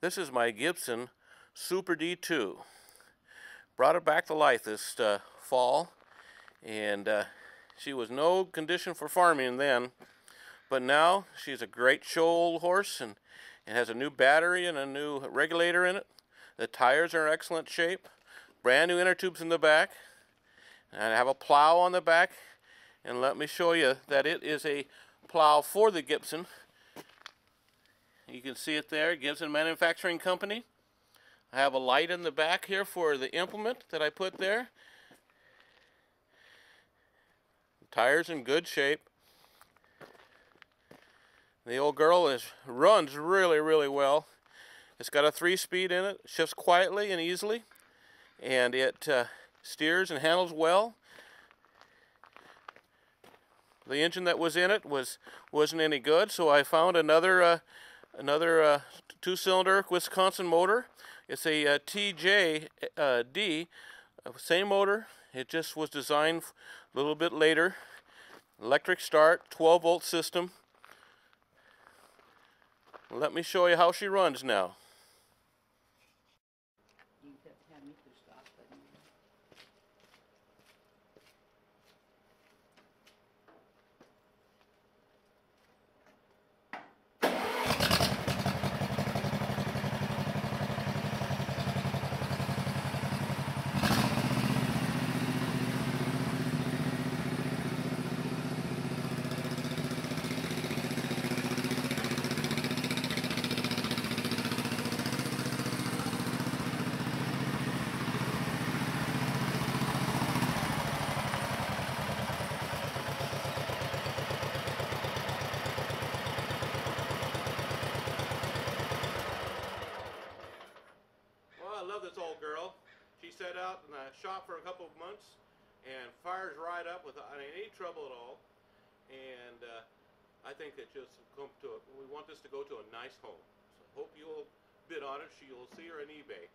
This is my Gibson Super D2. Brought her back to life this fall, and she was no condition for farming then, but now she's a great show old horse, and it has a new battery and a new regulator in it. The tires are in excellent shape, brand new inner tubes in the back, and I have a plow on the back, and let me show you that it is a plow for the Gibson. You can see it there, Gibson Manufacturing Company. I have a light in the back here for the implement that I put there. The tire's in good shape. The old girl runs really well. It's got a 3-speed in it, shifts quietly and easily, and it steers and handles well. The engine that was in it wasn't any good, so I found another 2-cylinder Wisconsin motor. It's a TJD, same motor. It just was designed a little bit later. Electric start, 12-volt system. Let me show you how she runs now. I love this old girl. She set out in the shop for a couple of months and fires right up without any trouble at all. And I think that we want this to go to a nice home. So hope you'll bid on it. You'll see her on eBay.